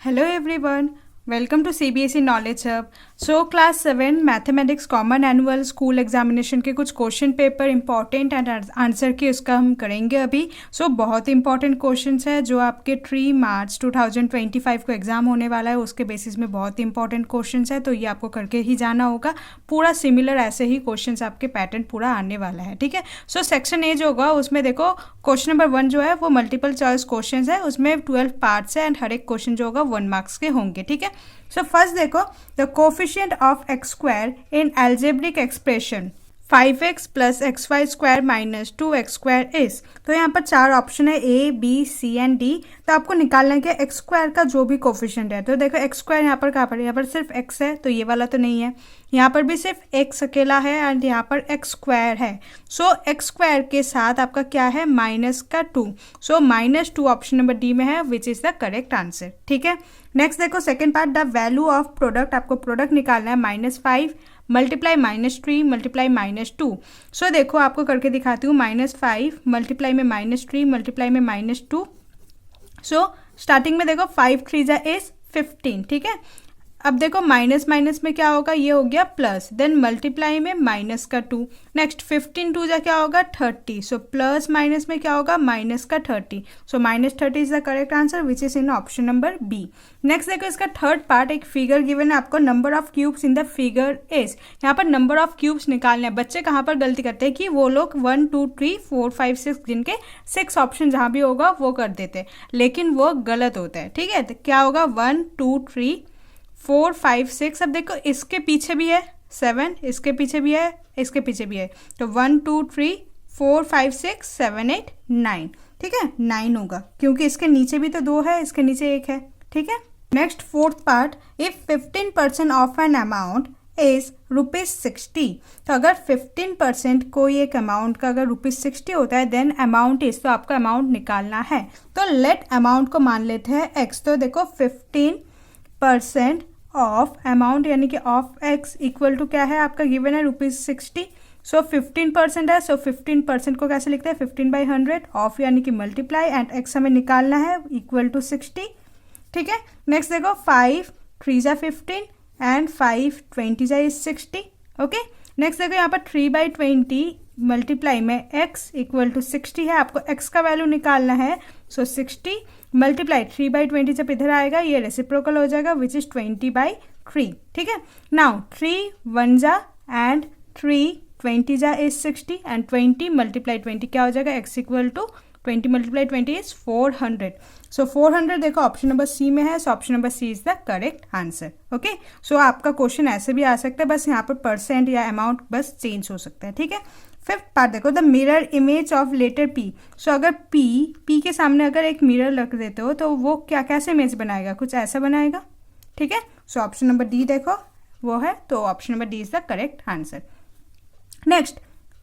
Hello everyone, welcome to CBSE Knowledge Hub. So class 7 mathematics common annual school examination के कुछ question paper important and answer की उसका हम करेंगे अभी. सो बहुत इंपॉर्टेंट क्वेश्चंस है जो आपके 3 मार्च 2025 को एग्जाम होने वाला है, उसके बेसिस में बहुत इंपॉर्टेंट क्वेश्चंस है, तो ये आपको करके ही जाना होगा. पूरा सिमिलर ऐसे ही क्वेश्चंस आपके पैटर्न पूरा आने वाला है, ठीक है. सो सेक्शन ए जो होगा उसमें देखो क्वेश्चन नंबर 1 जो है वो मल्टीपल चॉइस क्वेश्चन है, उसमें 12 पार्ट्स है एंड हर एक क्वेश्चन जो होगा 1 मार्क्स के होंगे, ठीक है. सो फर्स्ट देखो the coefficient of X square in algebraic expression 5x plus X Y square minus 2x square is. तो यहाँ पर 4 ऑप्शन है A, B, C and D. तो आपको निकालना है कि एक्स स्क्वायर का जो भी कोफिशिएंट है. तो देखो एक्स स्क्वायर यहाँ पर कहाँ पर, यहाँ पर सिर्फ x है तो ये वाला तो नहीं है, यहाँ पर भी सिर्फ x अकेला है एंड यहाँ पर x स्क्वायर है. सो एक्स स्क्वायर के साथ आपका क्या है माइनस का 2. सो -2 ऑप्शन नंबर डी में है which is the correct answer, ठीक है. नेक्स्ट देखो second part the value of product, आपको प्रोडक्ट निकालना है -5 मल्टीप्लाई -3 मल्टीप्लाई -2. सो देखो आपको करके दिखाती हूँ -5 मल्टीप्लाई में -3 मल्टीप्लाई में -2. सो स्टार्टिंग में देखो 5 3 जा इज 15, ठीक है. अब देखो माइनस माइनस में क्या होगा, ये हो गया प्लस, देन मल्टीप्लाई में माइनस का 2. नेक्स्ट 15 2 जा क्या होगा 30. सो प्लस माइनस में क्या होगा माइनस का 30. So -30 is the correct answer which is in option number B. Next देखो इसका थर्ड पार्ट, एक फिगर गिवन है आपको, number of cubes in the figure is. यहाँ पर नंबर ऑफ क्यूब्स निकालने हैं. बच्चे कहाँ पर गलती करते हैं कि वो लोग 1 2 3 4 5 6 जिनके 6 ऑप्शन जहाँ भी होगा वो कर देते हैं, लेकिन वो गलत होता है, ठीक है. तो क्या होगा 1 2 3 4 5 6. अब देखो इसके पीछे भी है 7, इसके पीछे भी है, इसके पीछे भी है, तो 1 2 3 4 5 6 7 8 9, ठीक है. 9 होगा क्योंकि इसके नीचे भी तो 2 है, इसके नीचे 1 है, ठीक है. Next fourth part, if 15% of an amount is ₹60. तो अगर 15% कोई एक अमाउंट का अगर ₹60 होता है देन अमाउंट इज, तो आपका अमाउंट निकालना है. तो लेट अमाउंट को मान लेते हैं x. तो देखो 15% ऑफ अमाउंट यानी कि ऑफ x इक्वल टू क्या है आपका गिवन है ₹60. सो 15% है, सो 15% को कैसे लिखते हैं 15/100 ऑफ यानी कि मल्टीप्लाई एंड x हमें निकालना है इक्वल टू 60, ठीक है. नेक्स्ट देखो 5 3 जा 15 एंड 5 20 जा इज 60, ओके. नेक्स्ट देखो यहाँ पर 3/20 मल्टीप्लाई में x इक्वल टू 60 है, आपको x का वैल्यू निकालना है. सो 60 मल्टीप्लाई 3/20 जब इधर आएगा ये रेसिप्रोकल हो जाएगा विच इज 20/3, ठीक है. नाउ 3 1 जा एंड 3 20 जा इज 60 एंड 20 मल्टीप्लाई 20 क्या हो जाएगा x equal to 20 multiply 20 is 400. So 400 देखो ऑप्शन नंबर सी में है, so option number C is the correct answer, okay. So आपका क्वेश्चन ऐसे भी आ सकता है, बस यहाँ पर परसेंट या अमाउंट बस चेंज हो सकता है, ठीक है. फिफ्थ पार्ट देखो the mirror image of letter P. So अगर पी के सामने अगर एक मिरर रख देते हो तो वो क्या कैसे इमेज बनाएगा, कुछ ऐसा बनाएगा, ठीक है. सो ऑप्शन नंबर डी देखो वो है, तो option number D is the correct answer. Next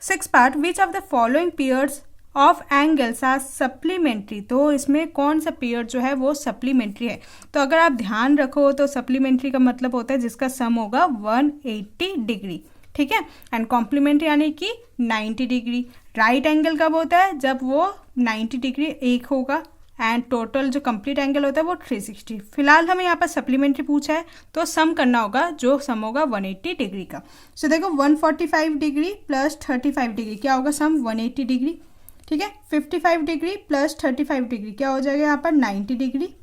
six part, which of the following pairs of angles are supplementary. तो इसमें कौन सा पेयर जो है वो सप्लीमेंट्री है. तो अगर आप ध्यान रखो तो सप्लीमेंट्री का मतलब होता है जिसका सम होगा 180 डिग्री, ठीक है. एंड कॉम्प्लीमेंट्री यानी कि 90 डिग्री. राइट एंगल कब होता है जब वो 90 डिग्री एक होगा एंड टोटल जो कंप्लीट एंगल होता है वो 360. फिलहाल हमें यहाँ पर सप्लीमेंट्री पूछा है तो सम करना होगा, जो सम होगा 180 डिग्री का. सो देखो 145 डिग्री प्लस 35 डिग्री क्या होगा सम 180 डिग्री, ठीक है. 55 डिग्री प्लस 35 डिग्री क्या हो जाएगा यहाँ पर 90 डिग्री.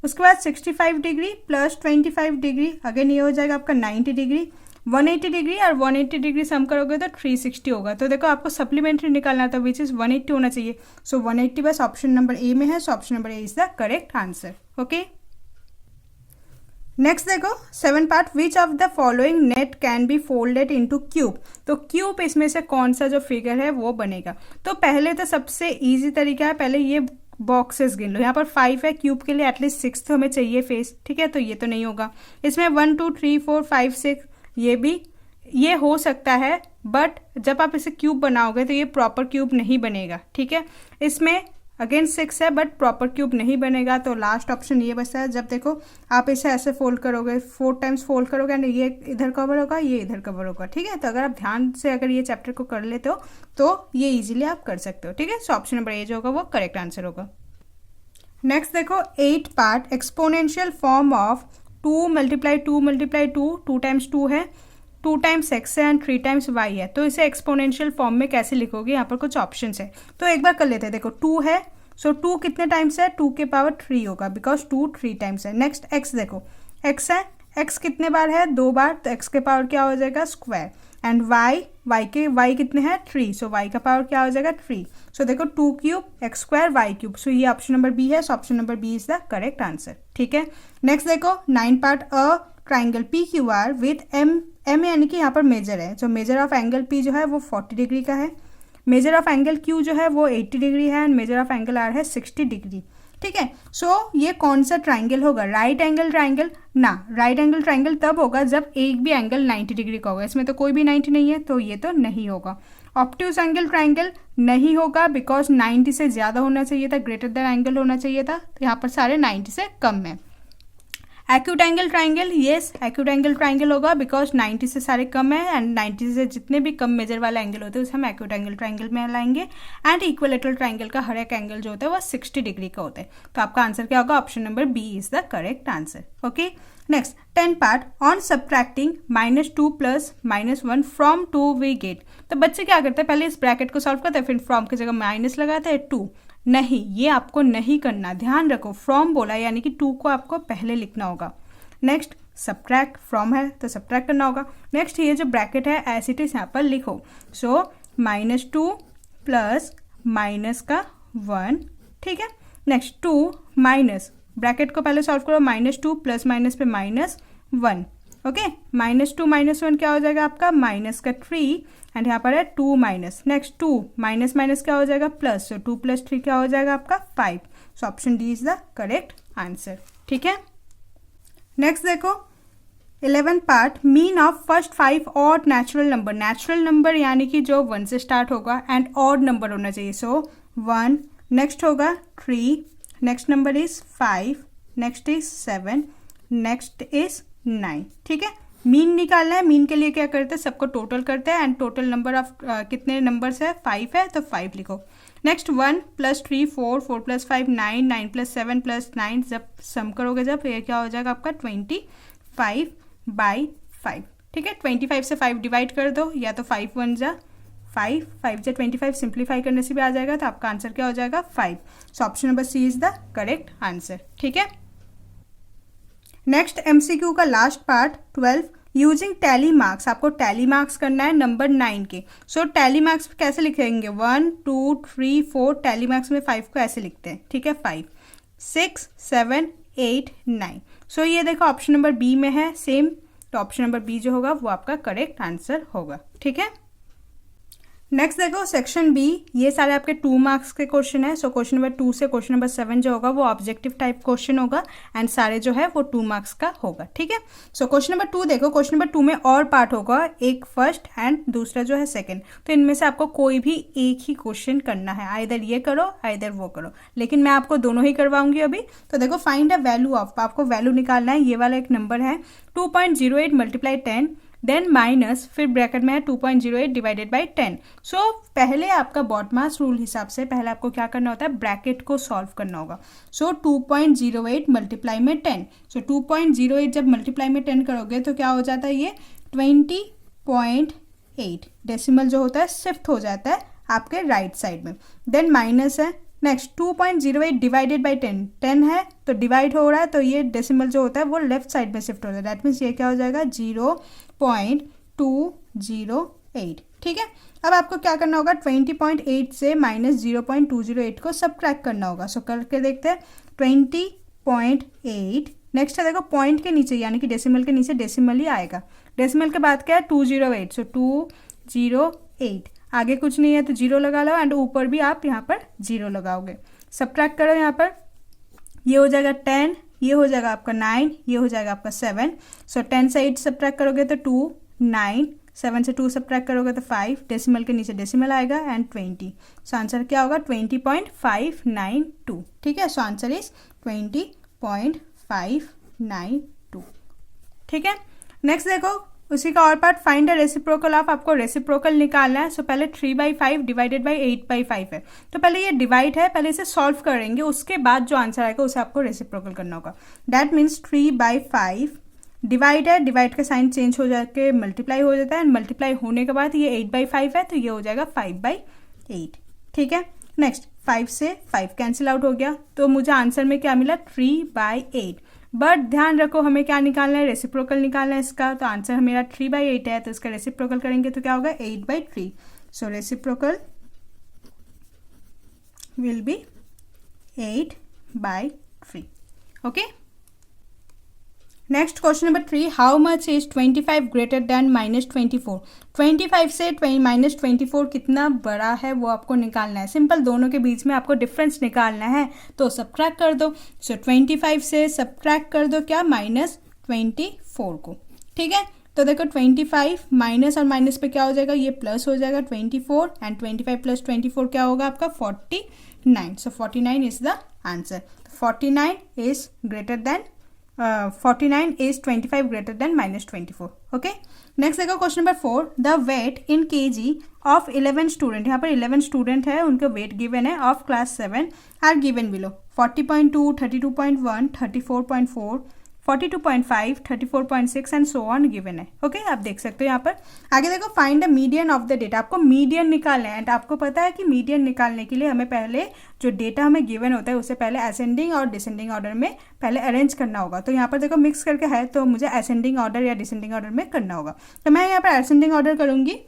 उसके बाद 65 डिग्री प्लस 25 डिग्री अगेन ये हो जाएगा आपका 90 डिग्री. 180 डिग्री और 180 डिग्री सम करोगे तो 360 होगा. तो देखो आपको सप्लीमेंट्री निकालना था विच इज 180 होना चाहिए. सो 180 बस ऑप्शन नंबर ए में है, so option number A is the correct answer, okay. Next देखो 7 part, which of the following net can be folded into cube. तो क्यूब इसमें से कौन सा जो फिगर है वो बनेगा. तो पहले तो सबसे इजी तरीका है, पहले ये बॉक्सेस गिन लो. यहाँ पर 5 है क्यूब के लिए, एटलीस्ट 6 तो हमें चाहिए फेस, ठीक है. तो ये तो नहीं होगा. इसमें 1 2 3 4 5 6 ये हो सकता है, बट जब आप इसे क्यूब बनाओगे तो ये प्रॉपर क्यूब नहीं बनेगा, ठीक है. इसमें अगेन 6 है बट प्रॉपर क्यूब नहीं बनेगा, तो लास्ट ऑप्शन ये बचता है. जब देखो आप इसे ऐसे फोल्ड करोगे 4 टाइम्स फोल्ड करोगे एंड ये इधर कवर होगा ये इधर कवर होगा, ठीक है. तो अगर आप ध्यान से अगर ये चैप्टर को कर लेते हो तो ये इजीली आप कर सकते हो, ठीक है. सो ऑप्शन नंबर ए जो होगा वो करेक्ट आंसर होगा. नेक्स्ट देखो 8 part exponential form of 2 multiply 2 multiply 2, 2 times 2 है, 2 टाइम्स x है एंड 3 टाइम्स y है। तो इसे एक्सपोनेंशियल फॉर्म में कैसे लिखोगे, यहाँ पर कुछ ऑप्शन है तो एक बार कर लेते हैं। देखो 2 है, सो 2 कितने टाइम्स है, 2 के पावर 3 होगा बिकॉज 2 3 टाइम्स है। नेक्स्ट x देखो, x है, x कितने बार है, 2 बार, तो x के पावर क्या हो जाएगा स्क्वायर। एंड y कितने हैं 3, सो y का पावर क्या हो जाएगा 3। सो देखो 2 cube x square y cube, so ये ऑप्शन नंबर बी है, so option number B is the correct answer. ठीक है, नेक्स्ट देखो 9 part a triangle P Q R with M यानी कि यहाँ पर मेजर है, so measure of angle P जो है वो 40 डिग्री का है, मेजर ऑफ एंगल क्यू जो है वो 80 डिग्री है and measure of angle R है 60 डिग्री। ठीक है, सो ये कौन सा ट्राइंगल होगा, राइट एंगल ट्राइंगल ना, राइट एंगल ट्राइंगल तब होगा जब एक भी एंगल 90 डिग्री का होगा, इसमें तो कोई भी 90 नहीं है तो ये तो नहीं होगा। ऑब्ट्यूज एंगल ट्राइंगल नहीं होगा बिकॉज 90 से ज़्यादा होना चाहिए था, ग्रेटर देन एंगल होना चाहिए था, तो यहाँ पर सारे 90 से कम है। Acute angle triangle, yes acute angle triangle होगा बिकॉज 90 से सारे कम है एंड 90 से जितने भी कम मेजर वाले एंगल होते हैं उसे हम एक्यूट एंगल ट्राइंगल में लाएंगे। एंड इक्विलेटरल ट्राइंगल का हर एक एंगल जो होता है वो 60 डिग्री का होता है, तो आपका आंसर क्या होगा, option number B is the correct answer. Okay, next 10 part on subtracting -2 plus -1 from 2 we get. तो बच्चे क्या करते हैं, पहले इस ब्रैकेट को सॉल्व करते हैं, फिर फ्रॉम की जगह माइनस लगाते हैं 2। नहीं, ये आपको नहीं करना, ध्यान रखो, फ्रॉम बोला यानी कि 2 को आपको पहले लिखना होगा। नेक्स्ट सब्ट्रैक्ट, फ्रॉम है तो सब्ट्रैक्ट करना होगा। नेक्स्ट ये जो ब्रैकेट है एज इट इज यहाँ पर लिखो, सो -2 प्लस माइनस का 1। ठीक है, नेक्स्ट 2 माइनस, ब्रैकेट को पहले सॉल्व करो, -2 प्लस माइनस पे -1। ओके, -2 -1 क्या हो जाएगा आपका, माइनस का 3 एंड यहाँ पर है 2 माइनस। नेक्स्ट 2 माइनस माइनस क्या हो जाएगा प्लस, सो 2 + 3 क्या हो जाएगा आपका 5। So option D is the correct answer. ठीक है, नेक्स्ट देखो 11 part mean of first 5 odd natural number. Natural number यानी कि जो 1 से स्टार्ट होगा एंड ऑड नंबर होना चाहिए, सो 1, नेक्स्ट होगा 3, next number is 5, next is 7, next is 9। ठीक है, मीन निकालना है, मीन के लिए क्या करते हैं, सबको टोटल करते हैं एंड टोटल नंबर ऑफ कितने नंबर्स है 5 है तो 5 लिखो। नेक्स्ट 1 + 3 4, 4 + 5 9, 9 + 7 + 9, जब सम करोगे जब ये क्या हो जाएगा आपका 25/5। ठीक है, 25 से 5 डिवाइड कर दो, या तो 5 × 1 = 5, 5 × 25 सिंप्लीफाई करने से भी आ जाएगा, तो आपका आंसर क्या हो जाएगा 5। So option number C is the correct answer. ठीक है, नेक्स्ट MCQ का last part 12 using tally marks. आपको टैली मार्क्स करना है नंबर 9 के। सो टैली मार्क्स कैसे लिखेंगे, 1 2 3 4, टैली मार्क्स में 5 को ऐसे लिखते हैं। ठीक है, 5 6 7 8 9। सो ये देखो ऑप्शन नंबर बी में है सेम, तो ऑप्शन नंबर बी जो होगा वो आपका करेक्ट आंसर होगा। ठीक है, नेक्स्ट देखो सेक्शन बी, ये सारे आपके 2 मार्क्स के क्वेश्चन है। सो क्वेश्चन नंबर 2 से क्वेश्चन नंबर 7 जो होगा वो ऑब्जेक्टिव टाइप क्वेश्चन होगा एंड सारे जो है वो 2 मार्क्स का होगा। ठीक है, सो क्वेश्चन नंबर 2 देखो, क्वेश्चन नंबर 2 में और पार्ट होगा, एक फर्स्ट एंड दूसरा जो है सेकंड। तो इनमें से आपको कोई भी एक ही क्वेश्चन करना है, आइदर ये करो आइदर वो करो, लेकिन मैं आपको दोनों ही करवाऊंगी अभी। तो देखो फाइंड अ वैल्यू ऑफ, आपको वैल्यू निकालना है, ये वाला एक नंबर है 2.08 × 10 देन माइनस, फिर ब्रैकेट में है 2.08 डिवाइडेड बाई 10। सो पहले आपका बॉडमास रूल हिसाब से पहले आपको क्या करना होता है, ब्रैकेट को सॉल्व करना होगा। सो 2.08 मल्टीप्लाई में 10, सो 2.08 जब मल्टीप्लाई में 10 करोगे तो क्या हो जाता है, ये 20.8 डेसिमल जो होता है शिफ्ट हो जाता है आपके राइट साइड में। देन माइनस है, नेक्स्ट 2.08 डिवाइडेड बाई 10, 10 है तो डिवाइड हो रहा है, तो ये डेसिमल जो होता है वो लेफ्ट साइड में शिफ्ट हो जाता है। दैट मीन्स ये क्या हो जाएगा 0.208। ठीक है, अब आपको क्या करना होगा, 20.8 से -0.208 को सब्ट्रैक्ट करना होगा। सो करके देखते हैं, 20.8, नेक्स्ट है देखो पॉइंट के नीचे यानी कि डेसिमल के नीचे डेसिमल ही आएगा। डेसिमल के बाद क्या है 208, सो 208, आगे कुछ नहीं है तो 0 लगा लो एंड ऊपर भी आप यहाँ पर 0 लगाओगे। सब्ट्रैक्ट करो, यहाँ पर ये हो जाएगा 10, ये हो जाएगा आपका 9, ये हो जाएगा आपका 7। सो 10 से 8 सब्ट्रैक्ट करोगे तो 2, 9, 7 से 2 सब्ट्रैक्ट करोगे तो 5, डेसिमल के नीचे डेसिमल आएगा एंड 20। सो आंसर क्या होगा 20.592। ठीक है, सो आंसर इज 20.592। ठीक है, नेक्स्ट देखो उसी का और part find the reciprocal of, आपको रेसिप्रोकल निकालना है। सो पहले 3/5 डिवाइडेड बाई 8/5 है, तो पहले ये डिवाइड है, पहले इसे सॉल्व करेंगे, उसके बाद जो आंसर आएगा उसे आपको रेसिप्रोकल करना होगा। दैट मीन्स 3/5 डिवाइड है, डिवाइड का साइन चेंज हो जाके मल्टीप्लाई हो जाता है, एंड मल्टीप्लाई होने के बाद ये 8/5 है, तो ये हो जाएगा 5/8। ठीक है, नेक्स्ट 5 से 5 कैंसिल आउट हो गया, तो मुझे आंसर में क्या मिला 3/8। बट ध्यान रखो हमें क्या निकालना है, रेसिप्रोकल निकालना है इसका, तो आंसर मेरा 3/8 है, तो इसका रेसिप्रोकल करेंगे तो क्या होगा 8/3। So reciprocal will be 8/3। Okay, next question number 3, how much is 25 greater than -24। 25 से -24 कितना बड़ा है वो आपको निकालना है। सिंपल, दोनों के बीच में आपको डिफरेंस निकालना है, तो सब्ट्रैक्ट कर दो। सो 25 से सब्ट्रैक्ट कर दो क्या, -24 को। ठीक है, तो देखो 25 माइनस और माइनस पे क्या हो जाएगा, ये प्लस हो जाएगा 24, एंड 25 + 24 क्या होगा आपका 49। So 49 is the answer. 49 is greater than 49 is 25 greater than -24. Okay, next देखो question number 4, the weight in kg of 11 student. यहाँ पर 11 स्टूडेंट है, उनका वेट गिवन है of class 7 are given below 40.2, 32.1, 34.4, 42.5, 34.6 and so on given है। Okay, आप देख सकते हो यहाँ पर। आगे देखो find the median of the data, आपको मीडियन निकालना है, एंड आपको पता है कि मीडियन निकालने के लिए हमें पहले जो डेटा हमें गिवन होता है उसे पहले असेंडिंग और डिसेंडिंग ऑर्डर में पहले अरेंज करना होगा। तो यहाँ पर देखो मिक्स करके है, तो मुझे असेंडिंग ऑर्डर या डिसेंडिंग ऑर्डर में करना होगा, तो मैं यहाँ पर असेंडिंग ऑर्डर करूँगी।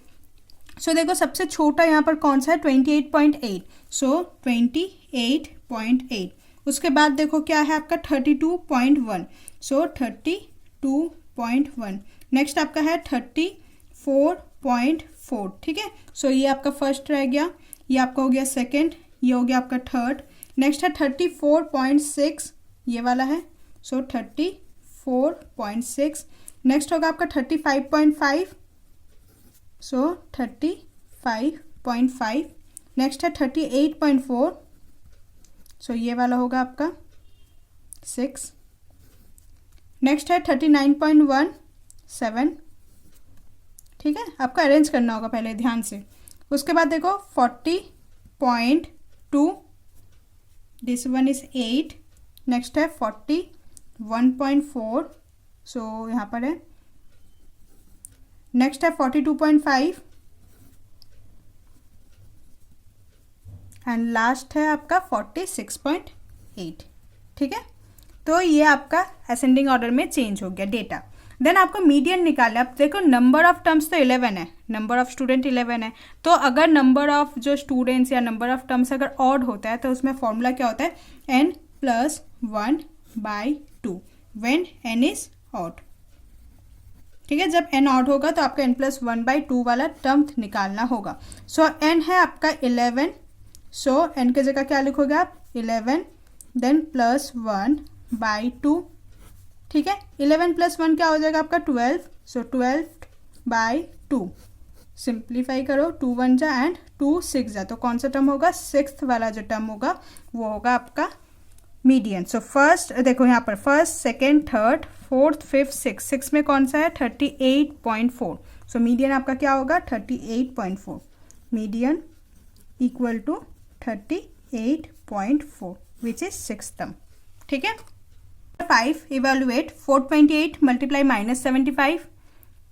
सो देखो सबसे छोटा यहाँ पर कौन सा है 28.8, सो 28.8। उसके बाद देखो क्या है आपका 32.1, सो 32.1। नेक्स्ट आपका है 34.4। ठीक है, सो ये आपका फर्स्ट रह गया, ये आपका हो गया सेकंड, ये हो गया आपका थर्ड। नेक्स्ट है 34.6, ये वाला है, सो 34.6। नेक्स्ट होगा आपका 35.5, सो 35.5। नेक्स्ट है 38.4, सो ये वाला होगा आपका 6। नेक्स्ट है 39.17। ठीक है, आपको अरेंज करना होगा पहले ध्यान से। उसके बाद देखो 40.2, दिस वन इज 8। नेक्स्ट है 41.4, सो यहाँ पर है। नेक्स्ट है 42.5 एंड लास्ट है आपका 46.8। ठीक है, तो ये आपका असेंडिंग ऑर्डर में चेंज हो गया डेटा। देन आपको मीडियन निकालना है। अब देखो नंबर ऑफ टर्म्स तो 11 है, नंबर ऑफ स्टूडेंट 11 है, तो अगर नंबर ऑफ जो स्टूडेंट्स या नंबर ऑफ टर्म्स अगर ऑड होता है तो उसमें फॉर्मूला क्या होता है n+1/2 when n is odd. ठीक है, जब n ऑड होगा तो आपका n+1/2 वाला टर्म निकालना होगा। सो n है आपका 11, सो n की जगह क्या लिखोगे आप 11, देन +1/2। ठीक है, 11 + 1 क्या हो जाएगा आपका 12, सो 12/2। सिंप्लीफाई करो, 2 1 जा एंड 2 6 जा, तो कौन सा टर्म होगा, 6th वाला जो टर्म होगा वो होगा आपका मीडियन। सो फर्स्ट देखो यहाँ पर first, second, third, fourth, fifth, six में कौन सा है 38.4। सो मीडियन आपका क्या होगा 38.4। Median equal to 38.4 which is 6th term. ठीक है, 5 इवेलुएट 428 मल्टीप्लाई -75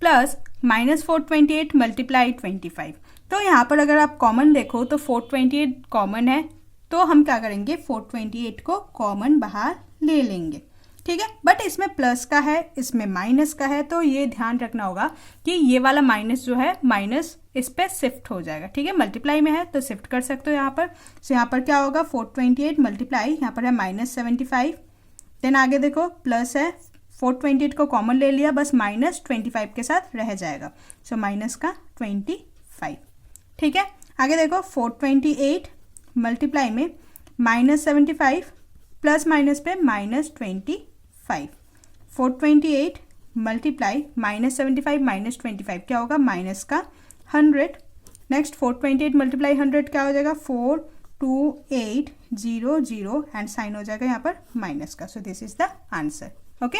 प्लस -428 मल्टीप्लाई 25। तो यहाँ पर अगर आप कॉमन देखो तो 428 कॉमन है, तो हम क्या करेंगे 428 को कॉमन बाहर ले लेंगे। ठीक है, बट इसमें प्लस का है, इसमें माइनस का है, तो ये ध्यान रखना होगा कि ये वाला माइनस जो है माइनस इस पर शिफ्ट हो जाएगा। ठीक है, मल्टीप्लाई में है तो शिफ्ट कर सकते हो यहाँ पर। सो यहाँ पर क्या होगा 428 मल्टीप्लाई, यहाँ पर है -75, देन आगे देखो प्लस है, 428 को कॉमन ले लिया, बस -25 के साथ रह जाएगा, सो माइनस का 25। ठीक है, आगे देखो 428 मल्टीप्लाई में -75 प्लस माइनस पे -25। 428 मल्टीप्लाई -75 -25 क्या होगा माइनस का 100। नेक्स्ट 428 मल्टीप्लाई 100 क्या हो जाएगा 42800 एंड साइन हो जाएगा यहाँ पर माइनस का। So this is the answer. Okay.